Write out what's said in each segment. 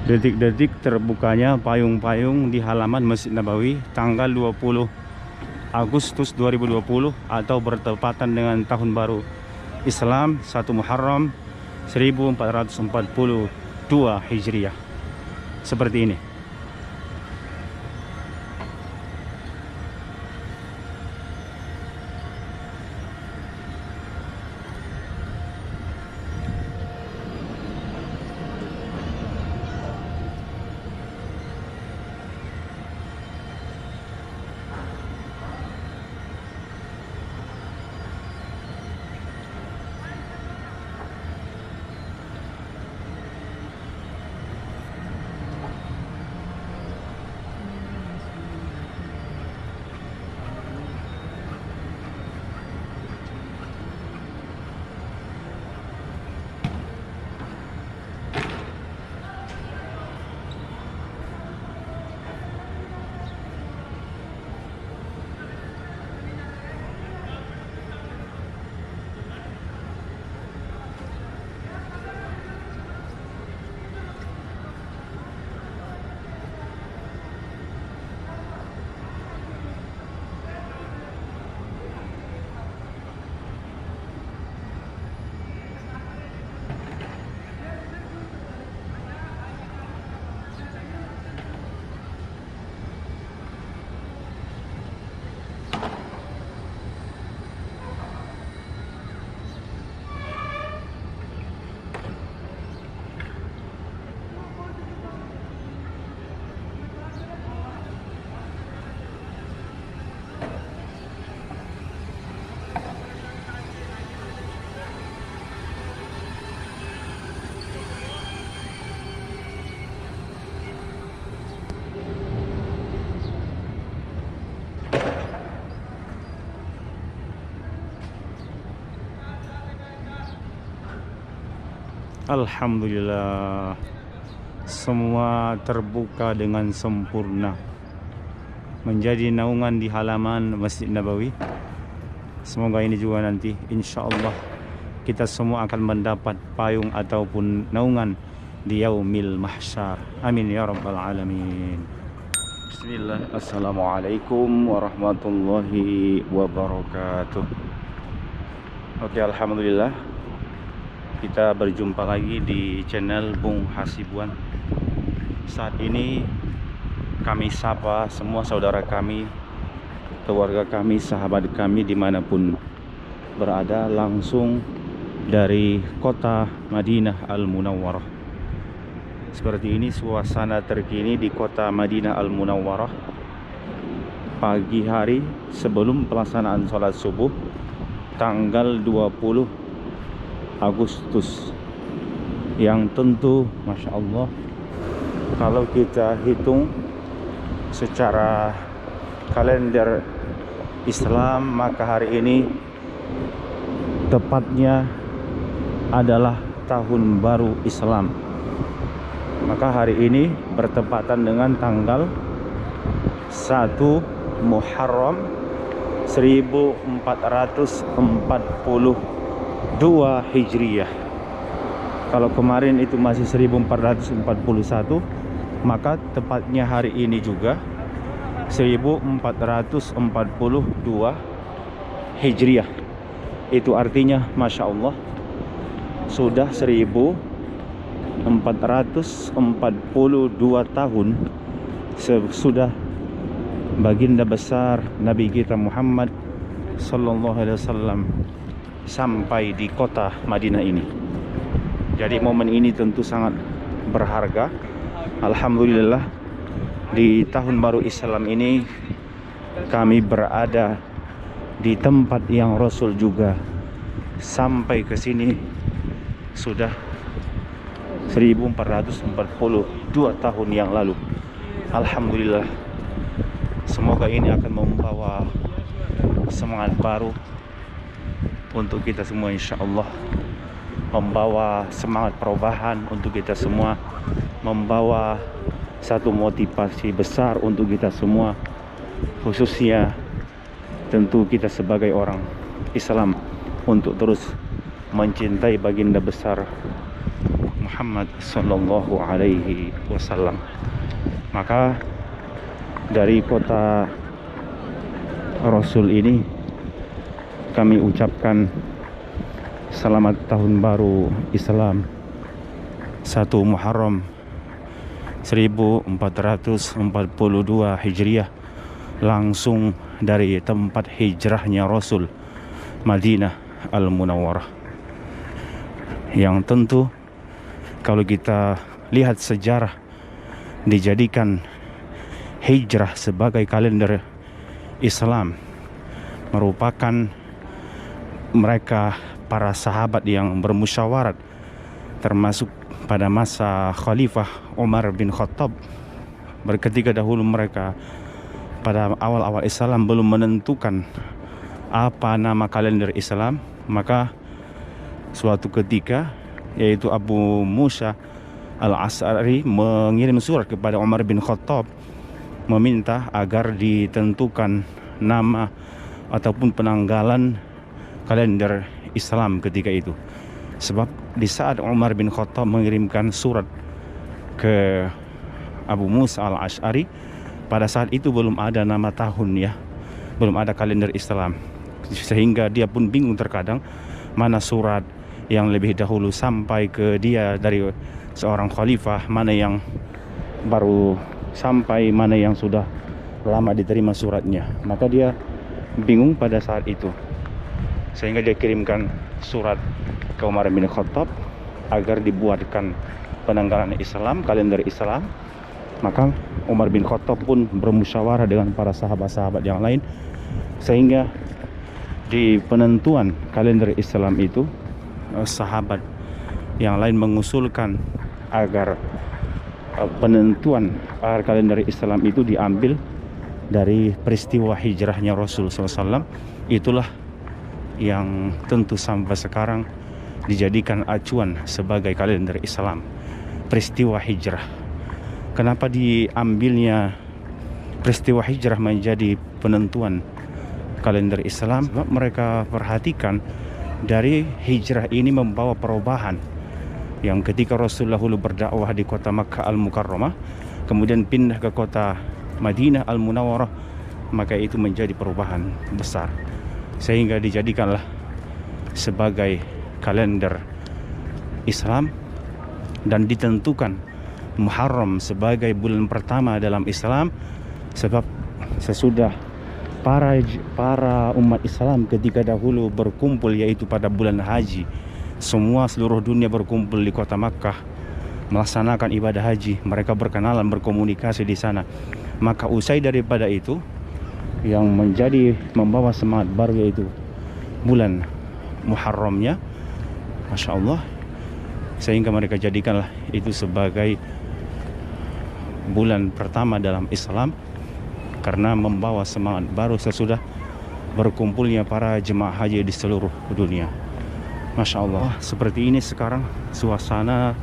Detik-detik terbukanya payung-payung di halaman Masjid Nabawi tanggal 20 Agustus 2020 atau bertepatan dengan Tahun Baru Islam 1 Muharram 1442 Hijriah. Seperti ini. Alhamdulillah, semua terbuka dengan sempurna menjadi naungan di halaman Masjid Nabawi. Semoga ini juga nanti insya Allah kita semua akan mendapat payung ataupun naungan di yaumil mahsyar. Amin ya rabbal alamin. Bismillah. Assalamualaikum warahmatullahi wabarakatuh. Oke, alhamdulillah kita berjumpa lagi di channel Bung Hasibuan. Saat ini kami sapa semua saudara kami, keluarga kami, sahabat kami dimanapun berada, langsung dari kota Madinah Al-Munawwarah. Seperti ini suasana terkini di kota Madinah Al-Munawwarah pagi hari sebelum pelaksanaan sholat subuh tanggal 20 Agustus, yang tentu Masya Allah kalau kita hitung secara kalender Islam, maka hari ini tepatnya adalah Tahun Baru Islam. Maka hari ini bertepatan dengan tanggal 1 Muharram 1442 Hijriah. Kalau kemarin itu masih 1441, maka tepatnya hari ini juga 1442 Hijriah. Itu artinya Masya Allah sudah 1442 tahun sesudah baginda besar Nabi kita Muhammad Sallallahu Alaihi Wasallam sampai di kota Madinah ini. Jadi momen ini tentu sangat berharga. Alhamdulillah, di Tahun Baru Islam ini kami berada di tempat yang Rasul juga sampai ke sini sudah 1442 tahun yang lalu. Alhamdulillah, semoga ini akan membawa semangat baru untuk kita semua, insya Allah, membawa semangat perubahan untuk kita semua, membawa satu motivasi besar untuk kita semua, khususnya tentu kita sebagai orang Islam, untuk terus mencintai baginda besar Muhammad Sallallahu Alaihi Wasallam. Maka dari kota Rasul ini kami ucapkan selamat tahun baru Islam 1 Muharram 1442 Hijriah, langsung dari tempat hijrahnya Rasul, Madinah Al-Munawwarah. Yang tentu kalau kita lihat sejarah, dijadikan hijrah sebagai kalender Islam merupakan mereka para sahabat yang bermusyawarat, termasuk pada masa Khalifah Umar bin Khattab. Ketika dahulu mereka pada awal-awal Islam belum menentukan apa nama kalender Islam, maka suatu ketika, yaitu Abu Musa Al-Asy'ari mengirim surat kepada Umar bin Khattab meminta agar ditentukan nama ataupun penanggalan kalender Islam ketika itu. Sebab di saat Umar bin Khattab mengirimkan surat ke Abu Musa Al-Asy'ari, pada saat itu belum ada nama tahun, ya, belum ada kalender Islam, sehingga dia pun bingung terkadang mana surat yang lebih dahulu sampai ke dia dari seorang khalifah, mana yang baru sampai, mana yang sudah lama diterima suratnya. Maka dia bingung pada saat itu, sehingga dia kirimkan surat ke Umar bin Khattab agar dibuatkan penanggalan Islam, kalender Islam. Maka Umar bin Khattab pun bermusyawarah dengan para sahabat-sahabat yang lain, sehingga di penentuan kalender Islam itu sahabat yang lain mengusulkan agar penentuan kalender Islam itu diambil dari peristiwa hijrahnya Rasul SAW. Itulah yang tentu sampai sekarang dijadikan acuan sebagai kalender Islam, peristiwa hijrah. Kenapa diambilnya peristiwa hijrah menjadi penentuan kalender Islam? Sebab mereka perhatikan dari hijrah ini membawa perubahan, yang ketika Rasulullah dahulu berdakwah di kota Makkah Al-Mukarramah, kemudian pindah ke kota Madinah Al-Munawwarah, maka itu menjadi perubahan besar, sehingga dijadikanlah sebagai kalender Islam dan ditentukan Muharram sebagai bulan pertama dalam Islam. Sebab sesudah para umat Islam ketika dahulu berkumpul, yaitu pada bulan haji, semua seluruh dunia berkumpul di kota Makkah melaksanakan ibadah haji. Mereka berkenalan, berkomunikasi di sana. Maka usai daripada itu, yang membawa semangat baru yaitu bulan Muharramnya, Masya Allah, sehingga mereka jadikanlah itu sebagai bulan pertama dalam Islam, karena membawa semangat baru sesudah berkumpulnya para jemaah haji di seluruh dunia. Masya Allah. Seperti ini sekarang suasana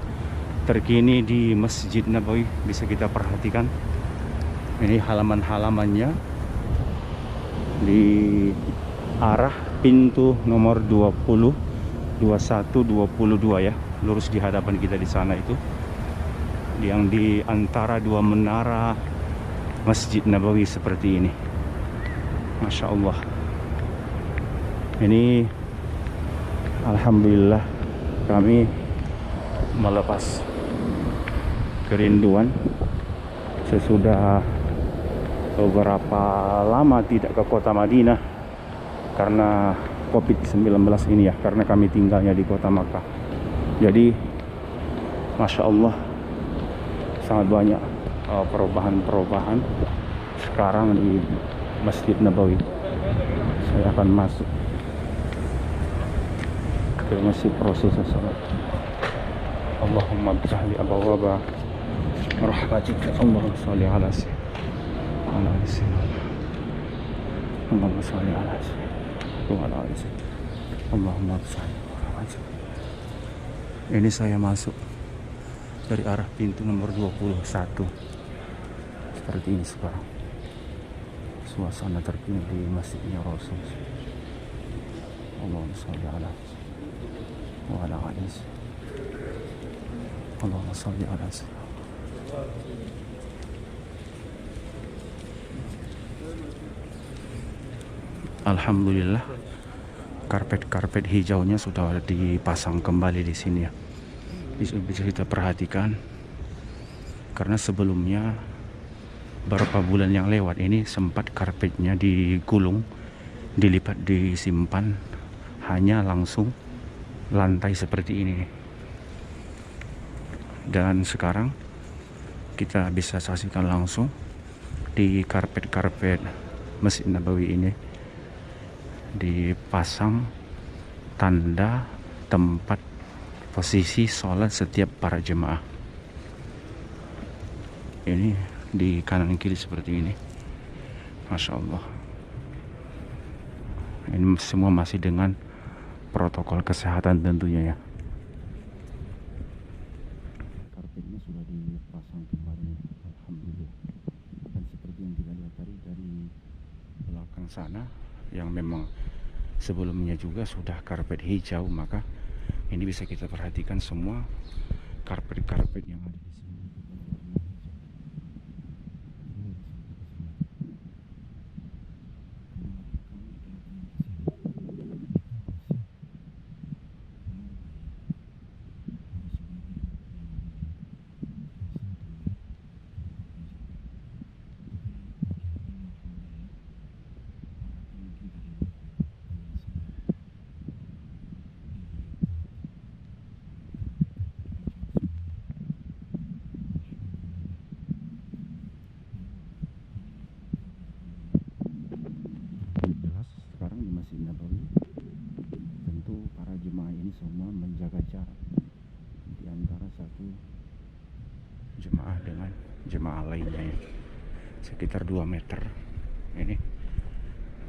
terkini di Masjid Nabawi, bisa kita perhatikan. Ini halaman-halamannya di arah pintu nomor 20, 21, 22 ya, lurus di hadapan kita di sana itu, yang di antara dua menara Masjid Nabawi seperti ini. Masya Allah. Ini alhamdulillah kami melepas kerinduan sesudah beberapa lama tidak ke kota Madinah karena COVID-19 ini ya, karena kami tinggalnya di kota Makkah. Jadi Masya Allah, sangat banyak perubahan-perubahan sekarang di Masjid Nabawi. Saya akan masuk ke Masjid Rasul SAW. Allahumma b'sahli abawaba rahmatika, Allahumma salli ala sayyidina Allahumma salli ala sayyidina Allahumma b'sahli rahmatika. Ini saya masuk dari arah pintu nomor 21. Seperti ini sekarang suasana terkini di Masjidnya Rasul. Allahumma sholli ala wa ala ali. Allahumma shalli ala sayyidina. Alhamdulillah, karpet-karpet hijaunya sudah dipasang kembali di sini ya. Bisa kita perhatikan, karena sebelumnya beberapa bulan yang lewat ini sempat karpetnya digulung, dilipat, disimpan hanya langsung lantai seperti ini. Dan sekarang kita bisa saksikan langsung di karpet-karpet Masjid Nabawi ini dipasang tanda tempat posisi sholat setiap para jemaah. Ini di kanan kiri seperti ini. Masya Allah. Ini semua masih dengan protokol kesehatan tentunya ya. Karpetnya sudah dipasang kembali, alhamdulillah. Dan seperti yang kita lihat tadi dari belakang sana, yang memang sebelumnya juga sudah karpet hijau, maka ini bisa kita perhatikan semua karpet-karpet yang ada di sini. Jelas sekarang di Masjid Nabawi, tentu para jemaah ini semua menjaga jarak di antara satu jemaah dengan jemaah lainnya ya. Sekitar 2 meter ini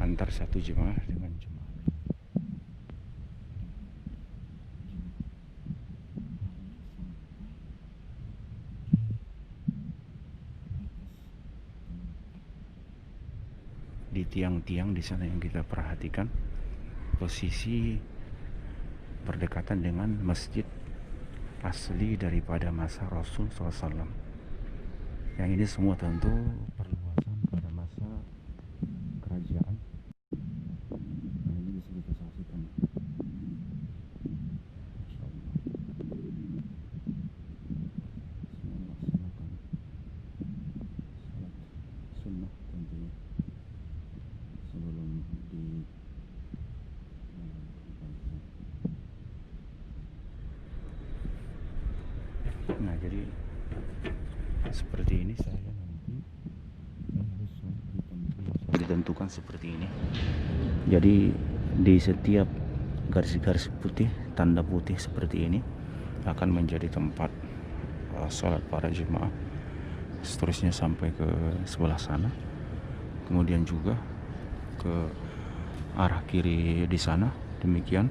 antar satu jemaah dengan jemaah. Di tiang-tiang di sana yang kita perhatikan, posisi berdekatan dengan masjid asli daripada masa Rasul SAW. Yang ini semua tentu perluasan pada masa kerajaan. Nah, ini bisa kita saksikan. Masya Allah. Semua melaksanakan salat sunnah tentunya sebelum di nah, jadi seperti ini saya nanti harus di tempat ditentukan seperti ini. Jadi di setiap garis-garis putih, tanda putih seperti ini akan menjadi tempat sholat para jemaah. Seterusnya sampai ke sebelah sana, kemudian juga ke arah kiri di sana, demikian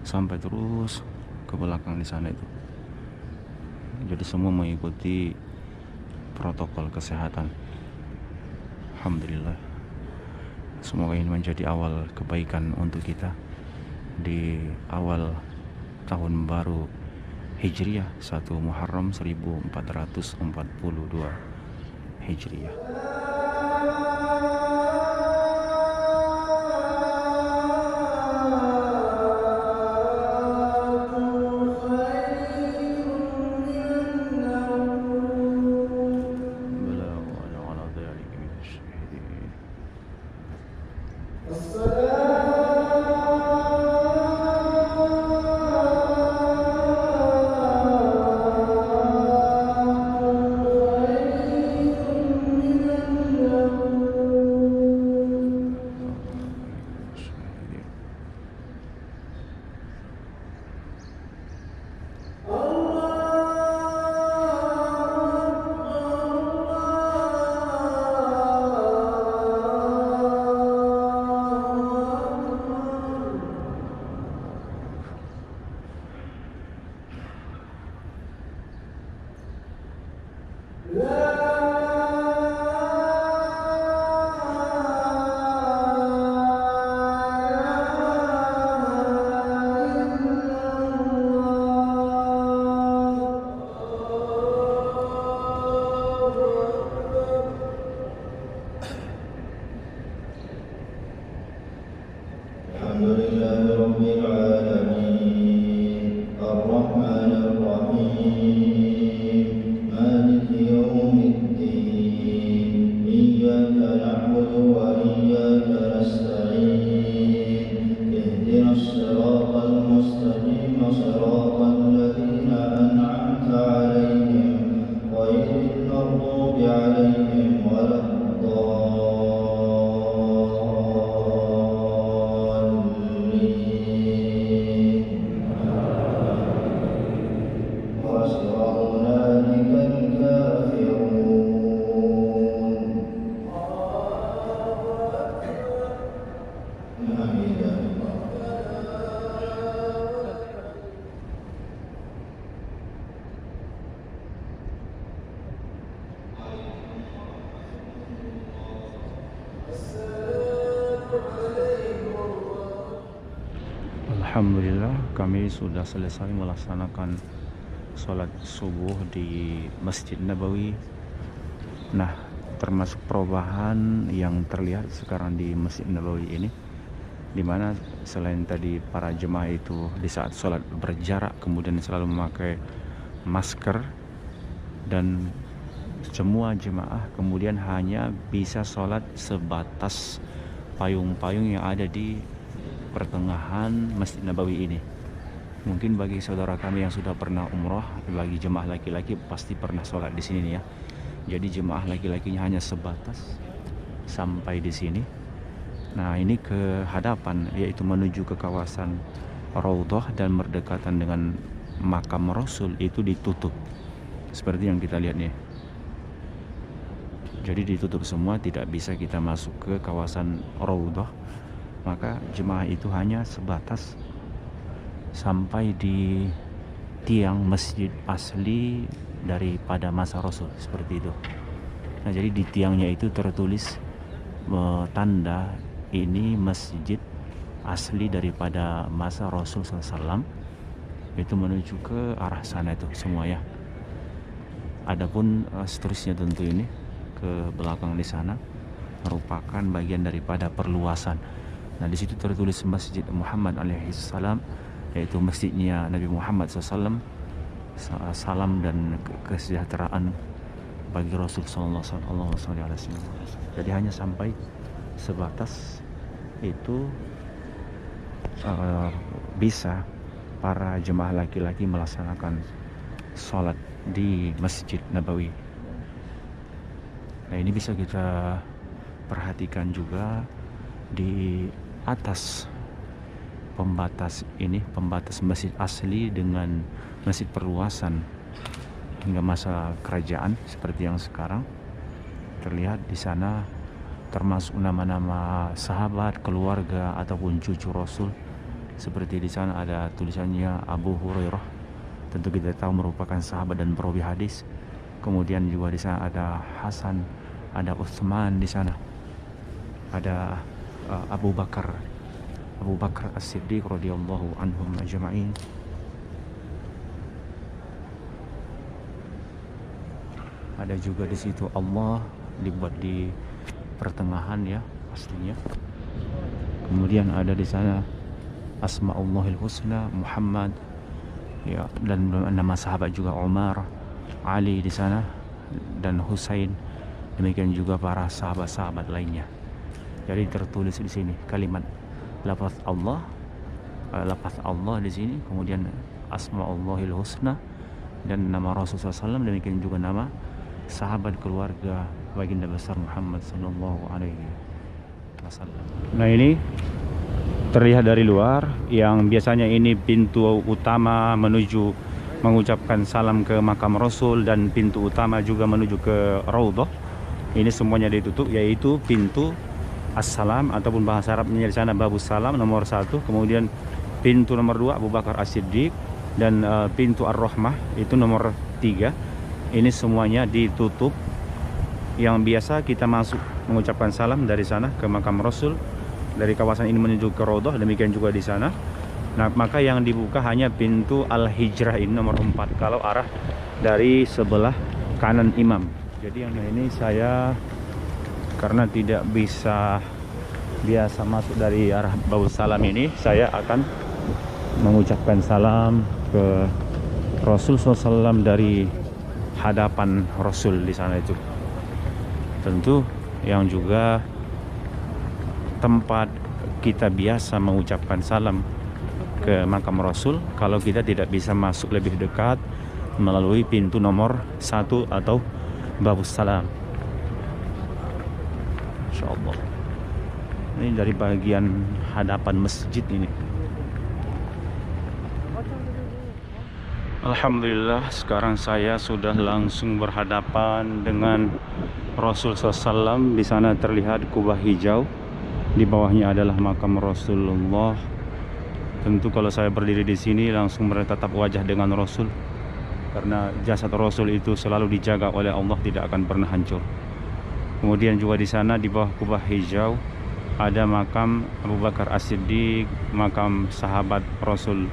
sampai terus ke belakang di sana itu. Jadi semua mengikuti protokol kesehatan. Alhamdulillah. Semoga ini menjadi awal kebaikan untuk kita di awal tahun baru Hijriah 1 Muharram 1442 Hijriah. Alhamdulillah kami sudah selesai melaksanakan sholat subuh di Masjid Nabawi. Nah, termasuk perubahan yang terlihat sekarang di Masjid Nabawi ini, dimana selain tadi para jemaah itu di saat sholat berjarak, kemudian selalu memakai masker, dan semua jemaah kemudian hanya bisa sholat sebatas payung-payung yang ada di pertengahan Masjid Nabawi ini. Mungkin bagi saudara kami yang sudah pernah umroh, bagi jemaah laki-laki pasti pernah sholat di sini nih ya. Jadi jemaah laki-lakinya hanya sebatas sampai di sini. Nah, ini ke hadapan, yaitu menuju ke kawasan Raudhah dan berdekatan dengan makam Rasul itu ditutup. Seperti yang kita lihat nih. Jadi ditutup semua, tidak bisa kita masuk ke kawasan Raudhah. Maka jemaah itu hanya sebatas sampai di tiang masjid asli daripada masa Rasul, seperti itu. Nah, jadi di tiangnya itu tertulis tanda ini masjid asli daripada masa Rasul SAW. Itu menuju ke arah sana itu semua ya. Adapun seterusnya tentu ini ke belakang di sana merupakan bagian daripada perluasan. Nah, di situ tertulis Masjid Muhammad alaihissalam, yaitu masjidnya Nabi Muhammad SAW. Salam dan kesejahteraan bagi Rasul sallallahu alaihi wasallam. Jadi hanya sampai sebatas itu bisa para jemaah laki-laki melaksanakan sholat di Masjid Nabawi. Nah, ini bisa kita perhatikan juga di atas pembatas ini, pembatas masjid asli dengan masjid perluasan hingga masa kerajaan seperti yang sekarang. Terlihat di sana termasuk nama-nama sahabat, keluarga ataupun cucu Rasul. Seperti di sana ada tulisannya Abu Hurairah. Tentu kita tahu merupakan sahabat dan perawi hadis. Kemudian juga di sana ada Hasan, ada Utsman di sana. Ada Abu Bakar As-Siddiq radhiyallahu anhum ajma'in. Ada juga di situ Allah dibuat di pertengahan ya pastinya. Kemudian ada di sana Asmaullahil Husna Muhammad ya, dan nama sahabat juga Umar, Ali di sana, dan Husain. Demikian juga para sahabat-sahabat lainnya. Jadi tertulis di sini kalimat lafaz Allah di sini, kemudian Asmaullahil Husna dan nama Rasulullah SAW, demikian juga nama sahabat keluarga baginda besar Muhammad sallallahu alaihi wasallam. Nah, ini terlihat dari luar, yang biasanya ini pintu utama menuju mengucapkan salam ke makam Rasul dan pintu utama juga menuju ke Raudhah. Ini semuanya ditutup, yaitu pintu As-Salam ataupun bahasa Arabnya di sana Babus Salam nomor 1, kemudian pintu nomor 2 Abu Bakar As-Siddiq, dan pintu Ar-Rahmah itu nomor 3. Ini semuanya ditutup. Yang biasa kita masuk mengucapkan salam dari sana ke makam Rasul, dari kawasan ini menuju ke Raudhah, demikian juga di sana. Nah, maka yang dibuka hanya pintu Al-Hijrah ini nomor 4 kalau arah dari sebelah kanan imam. Jadi yang ini saya karena tidak bisa biasa masuk dari arah Babus Salam ini, saya akan mengucapkan salam ke Rasul SAW dari hadapan Rasul di sana itu. Tentu yang juga tempat kita biasa mengucapkan salam ke makam Rasul kalau kita tidak bisa masuk lebih dekat melalui pintu nomor 1 atau Babus Salam. Insyaallah. Ini dari bagian hadapan masjid ini. Alhamdulillah, sekarang saya sudah langsung berhadapan dengan Rasul SAW. Di sana terlihat kubah hijau, di bawahnya adalah makam Rasulullah. Tentu kalau saya berdiri di sini langsung bertatap wajah dengan Rasul, karena jasad Rasul itu selalu dijaga oleh Allah, tidak akan pernah hancur. Kemudian juga di sana di bawah kubah hijau ada makam Abu Bakar As-Siddiq, makam sahabat Rasul,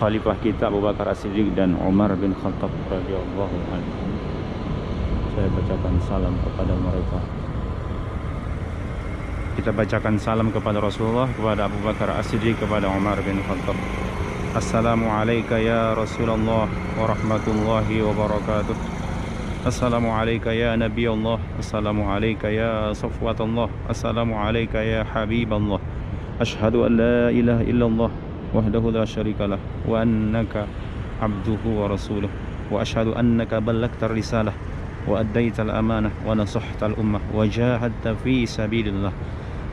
khalifah kita Abu Bakar As-Siddiq dan Umar bin Khattab radhiyallahu anhu. Saya bacakan salam kepada mereka. Kita bacakan salam kepada Rasulullah, kepada Abu Bakar As-Siddiq, kepada Umar bin Khattab. Assalamu alayka ya Rasulullah wa rahmatullahi wa barakatuh. Assalamu alayka ya Nabi Allah. Assalamu alayka ya Safwatullah. Assalamu alayka ya Habiballah. Ashhadu an la ilaha illallah wahdahu la syarika lah wa annaka abduhu wa rasuluh wa ashhadu annaka ballagta risalah wa addaita al-amanah wa nasahta al-ummah wa jahadta fi sabilillah.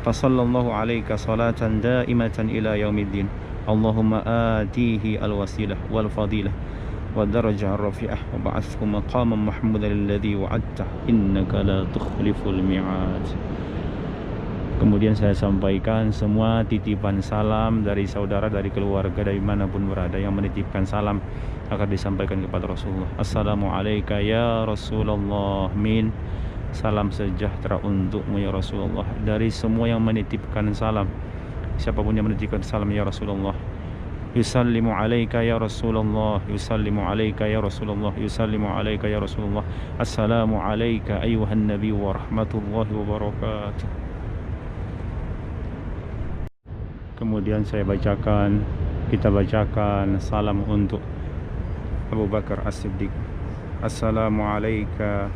Fasallallahu alayka salatan daimatan ila yaumiddin. Allahumma atihi al-wasilah wal fadilah والدرجة الرفيعة وبعثه مقاما محمودا الذي وعدته إنك لا تخلف الميعاد. Kemudian saya sampaikan semua titipan salam dari saudara, dari keluarga, dari manapun berada yang menitipkan salam akan disampaikan kepada Rasulullah. Assalamu alayka ya Rasulullah. Min. Salam sejahtera untukmu ya Rasulullah. Dari semua yang menitipkan salam, siapapun yang menitipkan salam ya Rasulullah. Yusallimu alaika ya Rasulullah. Yusallimu alaika ya Rasulullah. Yusallimu alaika ya Rasulullah. Assalamu alaika ayuhan nabi wa rahmatullahi wa barakatuh. Kemudian kita bacakan salam untuk Abu Bakar As-Siddiq. Assalamu alaika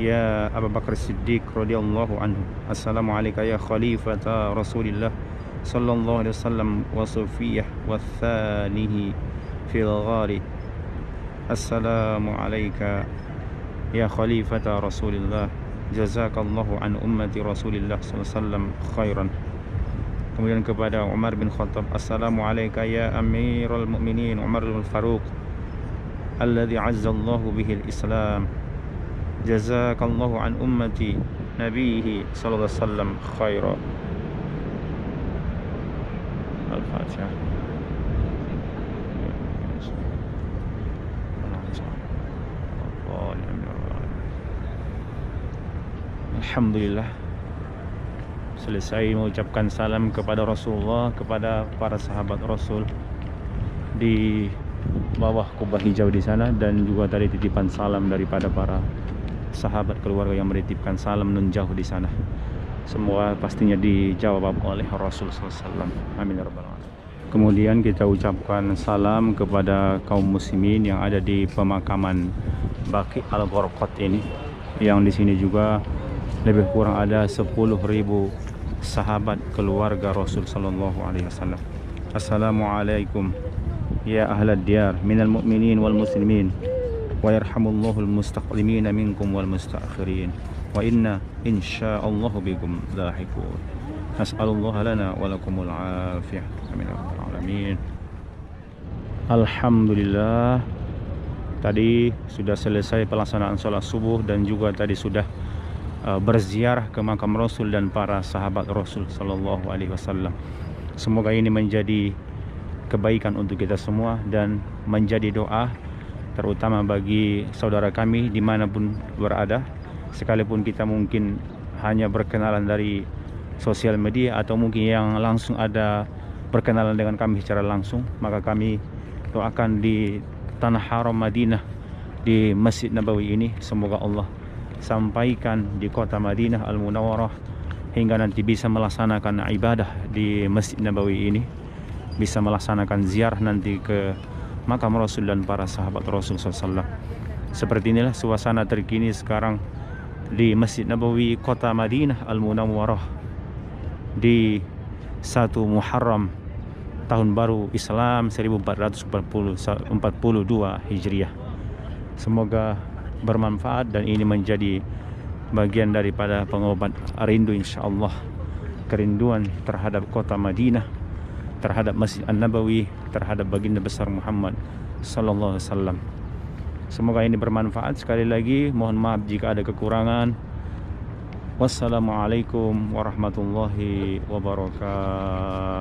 ya Abu Bakar As-Siddiq radhiyallahu anhu. Assalamu alaika ya khalifata Rasulillah sallallahu alaihi wasallam wa Sufiyah wa thanihi fil ghari. Assalamu alayka ya khalifata Rasulillah, jazakallahu an ummati Rasulillah sallallahu alaihi wasallam khairan. Kemudian kepada Umar bin Khattab. Assalamu alayka ya Amirul Mu'minin Umar al-Faruq alladhi azzallahu bihi al-Islam, jazakallahu an ummati nabihi sallallahu alaihi wasallam khairan. Al-Fatihah. Alhamdulillah, selesai mengucapkan salam kepada Rasulullah, kepada para sahabat Rasul di bawah kubah hijau di sana, dan juga tadi titipan salam daripada para sahabat keluarga yang menitipkan salam nun jauh di sana. Semua pastinya dijawab oleh Rasul SAW. Amin ya rabbal alamin. Kemudian kita ucapkan salam kepada kaum muslimin yang ada di pemakaman Baqi Al-Gharqad ini, yang di sini juga lebih kurang ada 10.000 sahabat keluarga Rasul sallallahu alaihi wasallam. Assalamualaikum ya ahlad diyar minal mu'minin wal muslimin wa yarhamullahul mustaqdimin minkum wal mustaakhirin wa inna insyaallah bikum lahiqun. Nas'alullah lana wa lakumul afiyah. Amin ya rabbal alamin. Alhamdulillah, tadi sudah selesai pelaksanaan sholat subuh dan juga tadi sudah berziarah ke makam Rasul dan para sahabat Rasul sallallahu alaihi wasallam. Semoga ini menjadi kebaikan untuk kita semua dan menjadi doa terutama bagi saudara kami dimanapun berada, sekalipun kita mungkin hanya berkenalan dari sosial media atau mungkin yang langsung ada berkenalan dengan kami secara langsung, maka kami doakan di tanah haram Madinah, di Masjid Nabawi ini, semoga Allah sampaikan di kota Madinah Al-Munawwarah hingga nanti bisa melaksanakan ibadah di Masjid Nabawi ini, bisa melaksanakan ziarah nanti ke makam Rasul dan para sahabat Rasul SAW. Seperti inilah suasana terkini sekarang di Masjid Nabawi kota Madinah Al-Munawwarah di 1 Muharram tahun baru Islam 1442 Hijriah. Semoga bermanfaat dan ini menjadi bagian daripada pengobat rindu insyaallah, kerinduan terhadap kota Madinah, terhadap Masjid An-Nabawi, terhadap baginda besar Muhammad sallallahu alaihi wasallam. Semoga ini bermanfaat. Sekali lagi mohon maaf jika ada kekurangan. Wassalamualaikum warahmatullahi wabarakatuh.